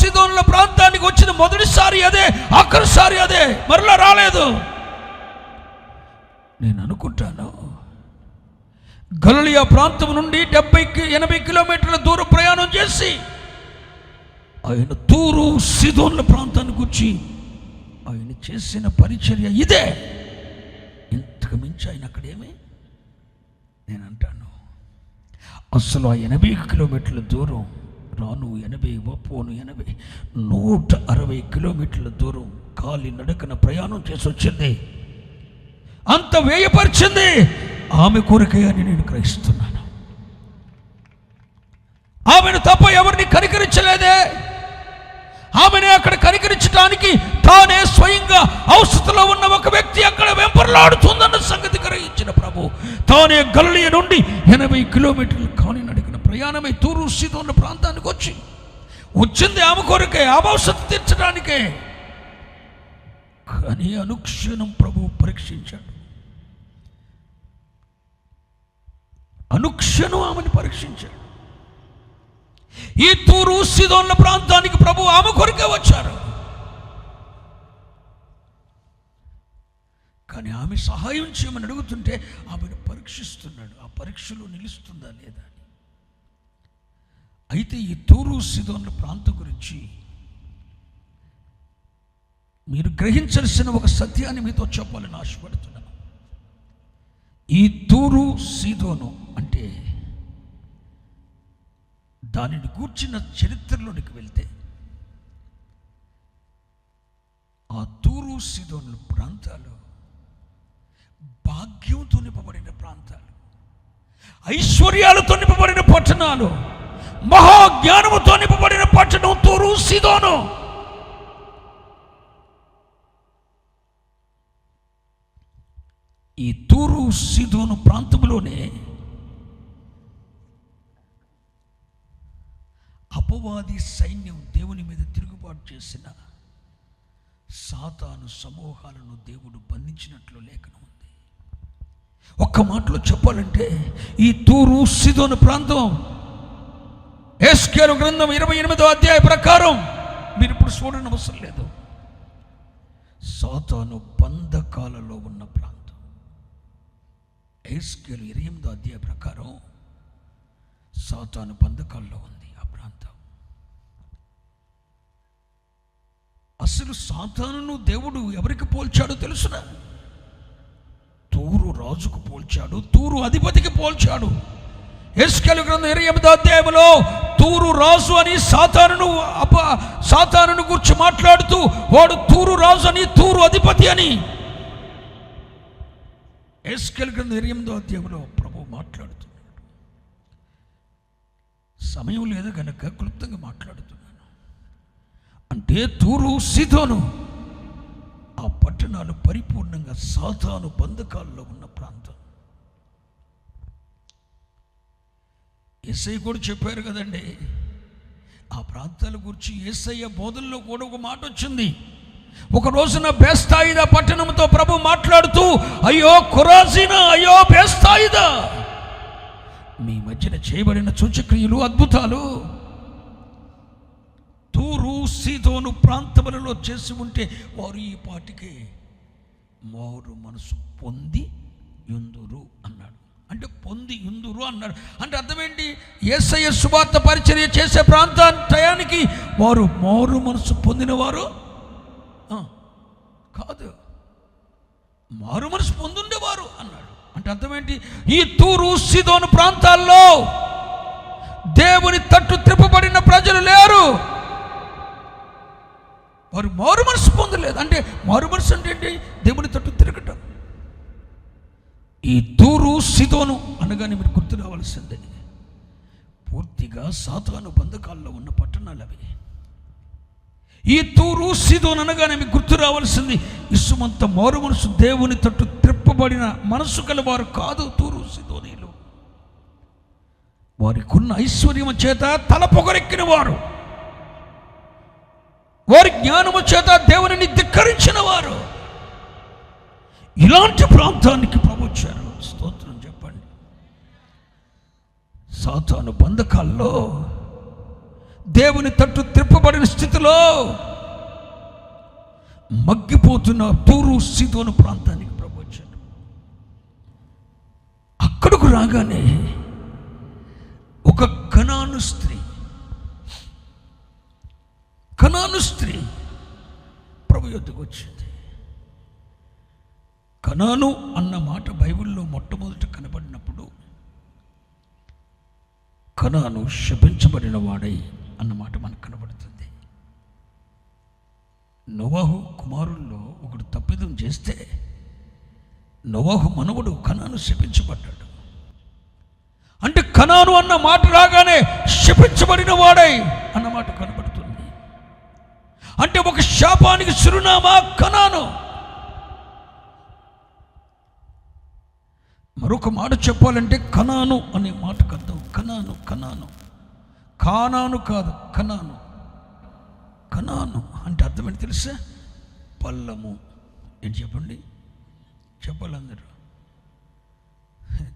సీదోనుల ప్రాంతానికి వచ్చిన మొదటిసారి అదే, ఆఖరిసారి అదే, మరలా రాలేదు. నేను అనుకుంటాను గలిలయ ప్రాంతం నుండి 70-80 కిలోమీటర్ల దూరం ప్రయాణం చేసి ఆయన తూరు సీదోనుల ప్రాంతానికి వచ్చి ఆయన చేసిన పరిచర్య ఇదే. ఇంతకు మించి ఆయన అక్కడేమి, నేను అంటాను అసలు ఆ 80 కిలోమీటర్ల దూరం, రాను 80, వపోను 80, 160 కిలోమీటర్ల దూరం కాలి నడకన ప్రయాణం చేసి వచ్చింది. అంత వ్యయపరిచింది ఆమె కొరకే అని నేను గ్రహిస్తున్నాను. ఆమెను తప్ప ఎవరిని కనికరించలేదే. ఆమెనే అక్కడ కనికరించడానికి తానే స్వయంగా అవసరతలో ఉన్న ఒక వ్యక్తి అక్కడ వెంపర్లాడుతుందన్న సంగతి గ్రహించిన ప్రభు తానే గలిలయ నుండి 80 కిలోమీటర్లు కాని నడికిన ప్రయాణమై తూరు సీదోను ప్రాంతానికి వచ్చింది ఆమె కొరకే, ఆ అవసరత తీర్చడానికే. కానీ అనుక్షణం ప్రభు పరీక్షించాడు. అనుక్షణం ఆమెను పరీక్షించాడు. ఈ తూరు సీదోనుల ప్రాంతానికి ప్రభు ఆమె కొరకే వచ్చారు. కానీ ఆమె సహాయం చేయమని అడుగుతుంటే ఆమెను పరీక్షిస్తున్నాడు. ఆ పరీక్షలో నిలుస్తుందా లేదా అని. అయితే ఈ తూరు సీదోనుల ప్రాంతం గురించి మీరు గ్రహించాల్సిన ఒక సత్యాన్ని మీతో చెప్పాలని ఆశపడుతున్నాను. ఈ తూరు సీదోను అంటే దానిని గూర్చిన చరిత్రలోనికి వెళ్తే ఆ తూరు సీదోను ప్రాంతాలు భాగ్యంతో నింపబడిన ప్రాంతాలు, ఐశ్వర్యాలతో నింపబడిన పట్టణాలు, మహాజ్ఞానముతో నింపబడిన పట్టణం తూరు సీదోను. ఈ తూరు సీదోను ప్రాంతంలోనే అపవాది సైన్యం దేవుని మీద తిరుగుబాటు చేసిన సాతాను సమూహాలను దేవుడు బంధించినట్లు లేఖనం ఉంది. ఒక్క మాటలో చెప్పాలంటే ఈ తూరు సీదోను ప్రాంతం యెహెజ్కేలు గ్రంథం 28వ అధ్యాయ ప్రకారం మీరు ఇప్పుడు చూడని అవసరం లేదు, సాతాను బంధకాలలో ఉన్న ప్రాంతం. యెహెజ్కేలు 28వ అధ్యాయ ప్రకారం సాతాను బంధకాల్లో ఉంది ఆ ప్రాంతం. అసలు సాతానును దేవుడు ఎవరికి పోల్చాడో తెలుసునా? తూరు రాజుకు పోల్చాడు, తూరు అధిపతికి పోల్చాడు. యెహెజ్కేలు గ్రంథం 28వ అధ్యాయంలో తూరు రాజు అని సాతానును గురించి మాట్లాడుతూ వాడు తూరు రాజు అని, తూరు అధిపతి అని యెహెజ్కేలు గ్రంథం 28వ అధ్యాయంలో ప్రభు మాట్లాడుతున్నాడు. సమయం లేదు కనుక క్లుప్తంగా మాట్లాడుతున్నాను. అంటే తూరు సీదోను ఆ పట్టణాలు పరిపూర్ణంగా సాతాను బంధకాల్లో ఉన్న ప్రాంతం. యేసయ్య కూడా చెప్పారు కదండి, ఆ ప్రాంతాల గురించి యేసయ్య బోధనలో కూడా ఒక మాట వచ్చింది. ఒక రోజున బేస్తాయిదా పట్టణంతో ప్రభు మాట్లాడుతూ, అయ్యో ఖొరాజీనా, అయ్యో బేస్తాయిదా, మీ మధ్యన చేయబడిన సూచక్రియలు అద్భుతాలు తూరు సీదోను ప్రాంతములలో చేసి ఉంటే వారు ఈ పాటికి మారు మనసు పొంది యుందురు అన్నాడు. అంటే పొంది యుందురు అన్నాడు అంటే అర్థం ఏంటి? యేసయ్య సువార్త పరిచర్య చేసే ప్రాంతానికి వారు మారు మనసు పొందినవారు కాదు, మారు మనసు పొందుండేవారు అన్నాడు. అంటే అర్థం ఏంటి? ఈ తూరు సీదోను ప్రాంతాల్లో దేవుని తట్టు త్రిప్పబడిన ప్రజలు లేరు, వారు మారు మనసు పొందలేదు. అంటే మారు మనసు అంటే ఏంటి? దేవుని తట్టు తిరగటం. ఈ తూరు సీదోను అనగానే మీరు గుర్తు రావాల్సిందే, పూర్తిగా సాతాను బంధకాల్లో ఉన్న పట్టణాలు అవి. ఈ తూరు సీదోను అనగానే మీకు గుర్తు రావాల్సింది, ఇసుమంత మారు మనసు దేవుని తట్టు త్రిప్పబడిన మనసు కలవారు కాదు తూరు సీదోనీలు. వారికి ఉన్న ఐశ్వర్యము చేత తల పొగరెక్కిన వారు, వారి జ్ఞానము చేత దేవునిని ధిక్కరించిన వారు. ఇలాంటి ప్రాంతానికి ప్రభుత్వారు. స్తోత్రం చెప్పండి. సాతాను బంధకాల్లో దేవుని తట్టు త్రిప్పబడిన స్థితిలో మగ్గిపోతున్న తూరు సీదోను ప్రాంతానికి ప్రభు వచ్చాడు. అక్కడకు రాగానే ఒక కనాను స్త్రీ ప్రభు యొద్దకు వచ్చింది. కనాను అన్న మాట బైబిల్లో మొట్టమొదట కనబడినప్పుడు కనాను శపించబడిన వాడై అన్నమాట మనకు కనబడుతుంది. నోవాహు కుమారుల్లో ఒకడు తప్పిదం చేస్తే నోవాహు మనవడు కనాను శపించబడ్డాడు. అంటే కనాను అన్న మాట రాగానే శపించబడిన వాడై అన్నమాట కనబడుతుంది. అంటే ఒక శాపానికి చిరునామా కనాను. మరొక మాట చెప్పాలంటే కనాను అనే మాటకు అర్థం కనాను కానాను కాదు, కనాను అంటే అర్థం ఏంటి తెలుసా? పల్లము. ఏంటి చెప్పండి, చెప్పాలి అందరూ.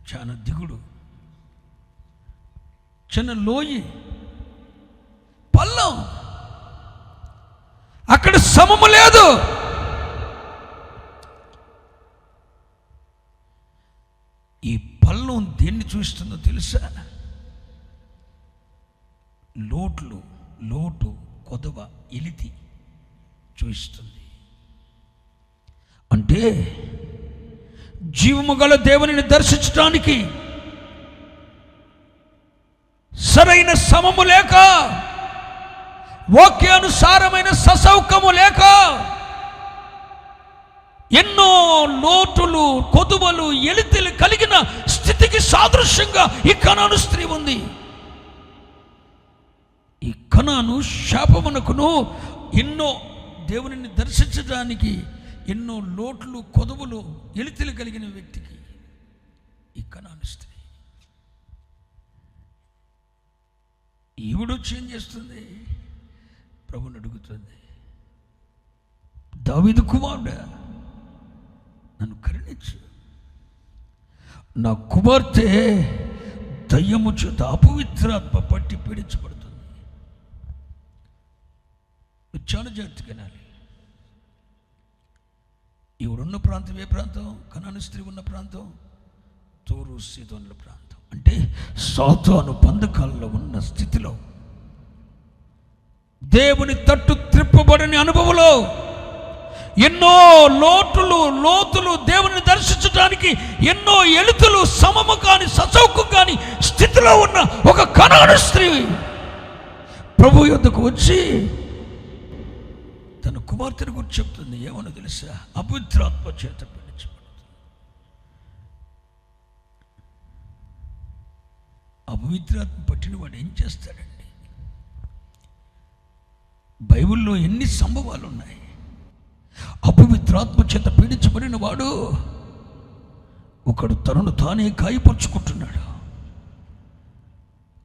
చాలా దిగుడు, చిన్న లోయి, పల్లం. అక్కడ సమము లేదు. ఈ పల్లం దేన్ని చూస్తుందో తెలుసా? లోటు, కొదవ, ఎలితి చూస్తుంది. అంటే జీవము గల దేవునిని దర్శించడానికి సరైన సమము లేక, వాక్యానుసారమైన ససౌకము లేక ఎన్నో లోటులు, కొదువలు, ఎలితిలు కలిగిన స్థితికి సాదృశ్యంగా ఈ కనాను స్త్రీ ఉంది. ఈ కనాను శాపమునకును ఎన్నో దేవునిని దర్శించడానికి ఎన్నో లోట్లు, కొదువులు, ఎలితిలు కలిగిన వ్యక్తికి ఈ కనాను స్త్రీ. ఈవిడొచ్చి ఏం చేస్తుంది? ప్రభుని అడుగుతుంది, దావీదు కుమారుడా, నన్ను కరుణించు. నా కుమార్తె దయ్యము చేత అపవిత్రాత్మ పట్టి పీడించబడుతుంది. చాలా జాగ్రత్తగా వినాలి. ఈవిడున్న ప్రాంతం ఏ ప్రాంతం? కనాను స్త్రీ ఉన్న ప్రాంతం తూరు సీదోనుల ప్రాంతం. అంటే సాతాను బంధకాల్లో ఉన్న స్థితిలో, దేవుని తట్టు త్రిప్పబడని అనుభవంలో, ఎన్నో లోతులు దేవుని దర్శించడానికి ఎన్నో ఎలుతులు, సమము కాని సచౌకు కాని స్థితిలో ఉన్న ఒక కనాను స్త్రీ ప్రభు యొద్దకు వచ్చి తన కుమార్తెను గురించి చెప్తుంది. ఏమని తెలుసా? అపవిత్రాత్మ చేత పీడించబడుతుంది. అపవిత్రాత్మ పట్టిన వాడు ఏం చేస్తాడండి? బైబిల్లో ఎన్ని సంభవాలు ఉన్నాయి. అపవిత్రాత్మ చేత పీడించబడిన వాడు ఒకడు తనను తానే గాయపరుచుకుంటున్నాడు.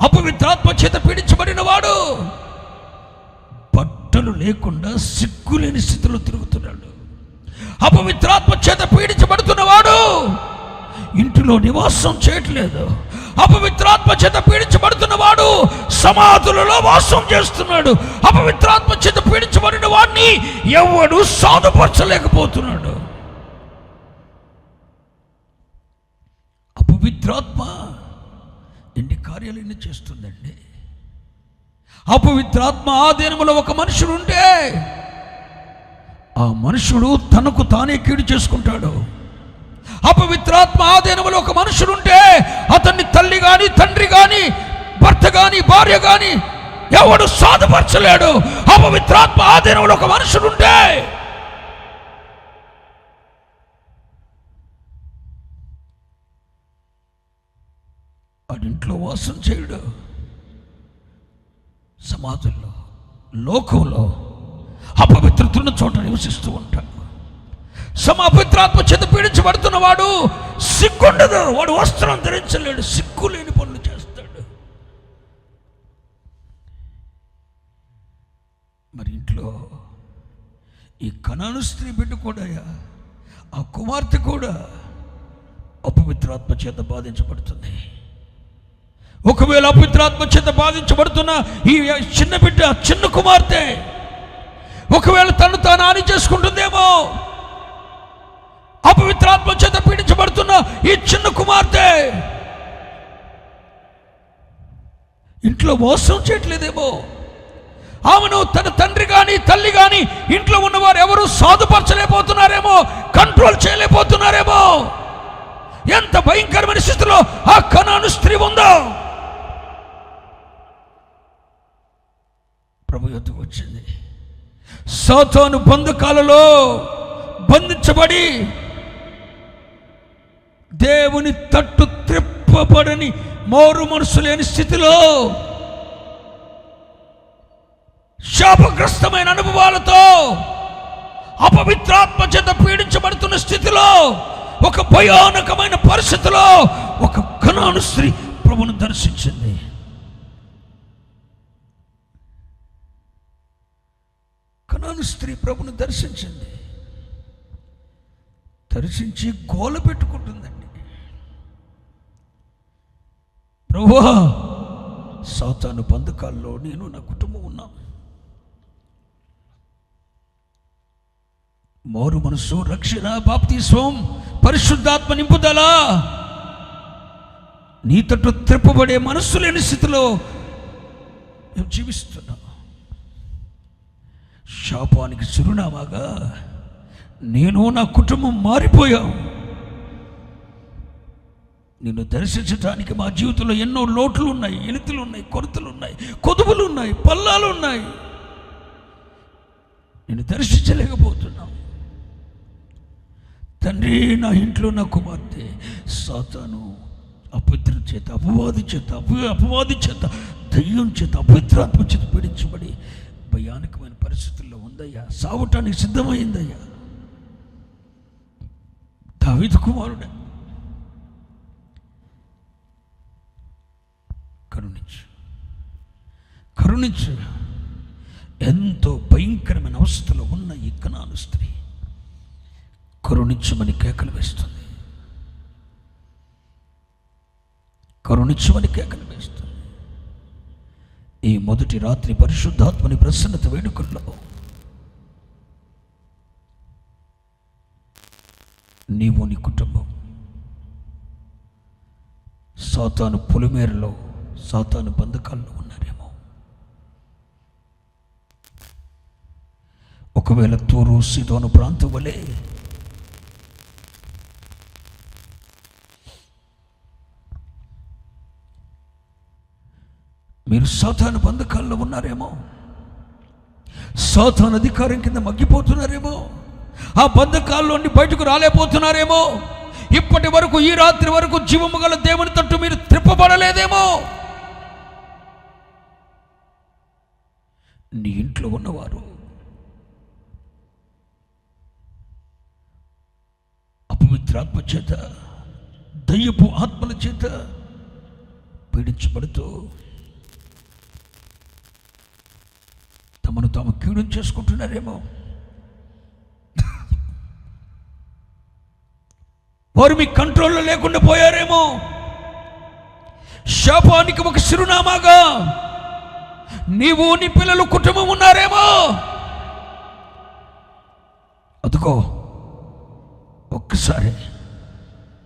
అపవిత్రాత్మ చేత పీడించబడిన వాడు బట్టలు లేకుండా సిగ్గులేని స్థితిలో తిరుగుతున్నాడు. అపవిత్రాత్మ చేత పీడించబడుతున్నవాడు ఇంటిలో నివాసం చేయట్లేదు. అపవిత్రాత్మ చేత పీడించబడుతున్నవాడు సమాధులలో వాసం చేస్తున్నాడు. అపవిత్రాత్మ చేత పీడించబడిన వాడిని ఎవడు సాధుపరచలేకపోతున్నాడు. అపవిత్రాత్మ ఎన్ని కార్యాలు ఎన్ని చేస్తుందండి. అపవిత్రాత్మ ఆధీనములో ఒక మనుషుడు ఉంటే ఆ మనుషుడు తనకు తానే కీడు చేసుకుంటాడు. అపవిత్రాత్మ ఆధీనములో ఒక మనుషుడు ఉంటే అతన్ని తల్లి గాని, తండ్రి గాని, భర్త గాని, భార్య గాని ఎవడు సాధుపరచలేడు. అపవిత్రాత్మ ఆధీనంలో ఒక మనుషుడు ఉంటే వాడింట్లో వాసం చేయడు. సమాజంలో, లోకంలో అపవిత్రతున్న చోట నివసిస్తూ ఉంటాడు. అపవిత్రాత్మ చేత పీడించబడుతున్న వాడు సిగ్గుండదు. వాడు వస్త్రం ధరించలేడు, సిగ్గు లేని పనులు చేస్తాడు. మరి ఇంట్లో ఈ కనాను స్త్రీ బిడ్డ కూడా, ఆ కుమార్తె కూడా అపవిత్రాత్మ చేత బాధించబడుతుంది. ఒకవేళ అపవిత్రాత్మ చేత బాధించబడుతున్న ఈ చిన్న బిడ్డ, చిన్న కుమార్తె ఒకవేళ తను తాను హాని చేసుకుంటుందేమో, అపవిత్రాత్మ చేత పీడించబడుతున్న ఈ చిన్న కుమార్తె ఇంట్లో మోసం చేయట్లేదేమో, ఆమెను తన తండ్రి కానీ తల్లి కానీ ఇంట్లో ఉన్నవారు ఎవరు సాధుపరచలేకపోతున్నారేమో, కంట్రోల్ చేయలేకపోతున్నారేమో. ఎంత భయంకరమైన స్థితిలో ఆ కనాను స్త్రీ ఉందో. ప్రభు యొద్దకు వచ్చింది. సాతాను బంధకాలలో బంధించబడి దేవుని తట్టు త్రిప్పబడని మారు మనసు లేని స్థితిలో, శాపగ్రస్తమైన అనుభవాలతో, అపవిత్రాత్మ చేత పీడించబడుతున్న స్థితిలో, ఒక భయానకమైన పరిస్థితిలో ఒక కనాను స్త్రీ ప్రభువును దర్శించింది. కనాను స్త్రీ ప్రభువును దర్శించింది. దర్శించి గోల పెట్టుకుంటుందండి. ప్రభువా, సాతాను బంధకాల్లో నేను నా కుటుంబం ఉన్నాం. మారు మనసు, రక్షణ, బాప్తిస్మం, పరిశుద్ధాత్మ నింపుదల, నీ తట్టు త్రిప్పబడే మనస్సు లేని స్థితిలో మేము జీవిస్తున్నాం. శాపానికి చిరునామాగా నేను నా కుటుంబం మారిపోయాం. నిన్ను దర్శించడానికి మా జీవితంలో ఎన్నో లోట్లు ఉన్నాయి, ఎనితులు ఉన్నాయి, కొరతలు ఉన్నాయి, కొదువులు ఉన్నాయి, పల్లాలు ఉన్నాయి. నిన్ను దర్శించలేకపోతున్నాం తండ్రి. నా ఇంట్లో నా కుమార్తె సాతాను అపవిత్ర చేత, అపవాది చేత, దయ్యం చేత, అపవిత్రాత్మ చేత పీడించబడి భయానకమైన పరిస్థితుల్లో ఉందయ్యా. సావటానికి సిద్ధమైందయ్యా. దావీదు కుమారుడే, కరుణించు. ఎంతో భయంకరమైన అవస్థలో ఉన్న ఈ కనాను స్త్రీ కరుణించమని కేకలు వేస్తుంది. కరుణించమని కేకలు వేస్తుంది. ఈ మొదటి రాత్రి పరిశుద్ధాత్మని ప్రసన్నత వేడుకల్లో నీవు, నీ కుటుంబం సాతాను పొలిమేరలో, సాతాను బంధకాల్లో ఉన్నారేమో. ఒకవేళ తూరు సీదోను ప్రాంతం వలె మీరు సాతాను బంధకాల్లో ఉన్నారేమో, సాతాను అధికారం కింద మగ్గిపోతున్నారేమో, ఆ బంధకాల్లోని బయటకు రాలేకపోతున్నారేమో. ఇప్పటి వరకు, ఈ రాత్రి వరకు జీవము గల దేవుని తట్టు మీరు త్రిప్పబడలేదేమో. నీ ఇంట్లో ఉన్నవారు అపవిత్రాత్మ చేత, దయ్యపు ఆత్మల చేత పీడించబడుతూ తమను తాము కీడు చేసుకుంటున్నారేమో. వారు మీ కంట్రోల్లో లేకుండా పోయారేమో. శాపానికి ఒక చిరునామాగా నీవు, నీ పిల్లలు, కుటుంబం ఉన్నారేమో. అదుకో, ఒక్కసారి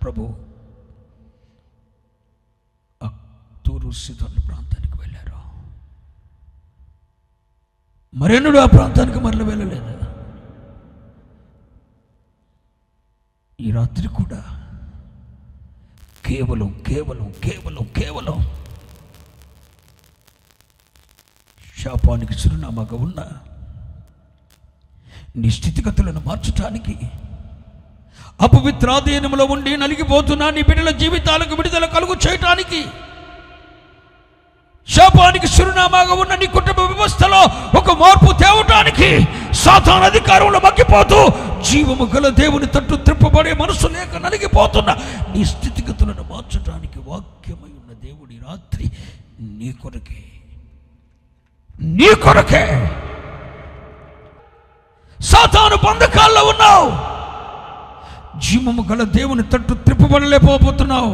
ప్రభు తూరు సీదోను ప్రాంతానికి వెళ్ళారు. మరెన్నడూ ఆ ప్రాంతానికి మరల వెళ్ళలేదు. ఈ రాత్రి కూడా కేవలం కేవలం కేవలం కేవలం శాపానికి చిరునామాగా ఉన్న నీ స్థితిగతులను మార్చడానికి, అపవిత్రాధీనంలో ఉండి నలిగిపోతున్నా నీ బిడ్డల జీవితాలకు విడుదల కలుగు చేయటానికి, శాపానికి చిరునామాగా ఉన్న నీ కుటుంబ వ్యవస్థలో ఒక మార్పు తేవటానికి, సాతాను అధికారంలో మగ్గిపోతూ జీవము గల దేవుని తట్టు త్రిప్పబడే మనసు లేక నలిగిపోతున్న నీ స్థితిగతులను మార్చడానికి వాక్యమై ఉన్న దేవుడి రాత్రి నీ కొరకే, నీ కొరకే. సాతాను బంధకాల్లో ఉన్నావు, జీవము గల దేవుని తట్టు త్రిప్పబడలేకపోతున్నావు.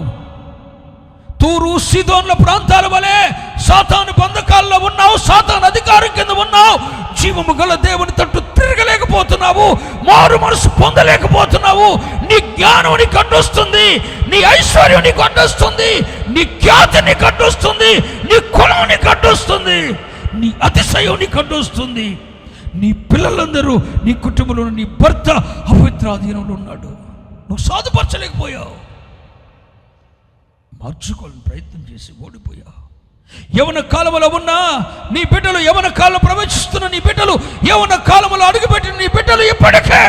తూరు సీదోన్ల ప్రాంతాల వలె సాతాను బంధకాల్లో ఉన్నావు, సాతాను అధికారం కింద ఉన్నావు. జీవము గల దేవుని తట్టు తిరగలేకపోతున్నావు, మారు మనసు పొందలేకపోతున్నావు. నీ జ్ఞానం నీకు అడ్డొస్తుంది, నీ ఐశ్వర్యం నీకు అడ్డొస్తుంది, నీ ఖ్యాతి నీకు అడ్డొస్తుంది, నీ కులం నీకు అడ్డొస్తుంది, నీ అతిశయం నీకు అడ్డొస్తుంది. నీ పిల్లలందరూ, నీ కుటుంబంలో నీ భర్త అపవిత్రాధీనంలో ఉన్నాడు. నువ్వు సాధుపరచలేకపోయావు, మార్చుకోవాలని ప్రయత్నం చేసి ఓడిపోయావు. యవన కాలంలో ఉన్న నీ బిడ్డలు, యవన కాలంలో ప్రవేశిస్తున్న నీ బిడ్డలు, యవన కాలంలో అడుగుపెట్టిన నీ బిడ్డలు ఇప్పటికే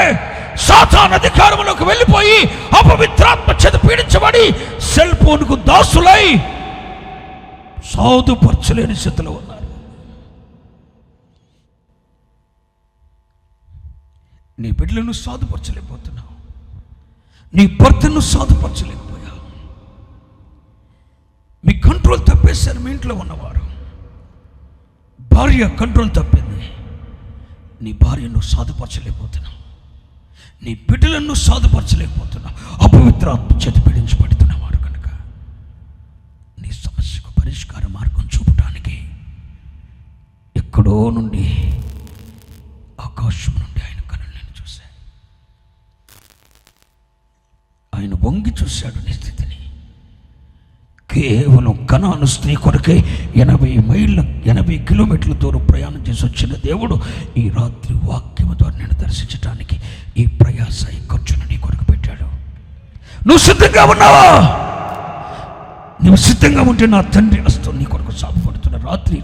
సాతాను అధికారంలోకి వెళ్ళిపోయి అపవిత్రాత్మ చేత పీడించబడి సెల్ ఫోన్కు దాసులై సాధుపరచలేని స్థితిలో ఉన్నారు. నీ బిడ్డలను సాధుపరచలేకపోతున్నావు, నీ భర్తను సాధుపరచలేకపోయావు. మీ కంట్రోల్ తప్పేశారు. మీ ఇంట్లో ఉన్నవారు, భార్య కంట్రోల్ తప్పింది. నీ భార్యను సాధుపరచలేకపోతున్నావు, నీ బిడ్డలను సాధుపరచలేకపోతున్నావు. అపవిత్ర ఆత్మ చేత పీడించబడుతున్నవారు కనుక నీ సమస్యకు పరిష్కార మార్గం చూపడానికి ఎక్కడో నుండి, ఆకాశం నుండి ఆయన కనులను చూశాడు. ఆయన వంగి చూశాడు నీ స్థితిని. కేవలం కనాను స్త్రీ కొరకే 80 కిలోమీటర్ల దూరం ప్రయాణం చేసి వచ్చిన దేవుడు ఈ రాత్రి వాక్యము ద్వారా నేను దర్శించడానికి ఈ ప్రయాస, ఈ ఖర్చును నీ కొరకు పెట్టాడు. నువ్వు సిద్ధంగా ఉన్నావా? నువ్వు సిద్ధంగా ఉంటే నా తండ్రి హస్తం నీ కొరకు సాగుపడుతున్న రాత్రి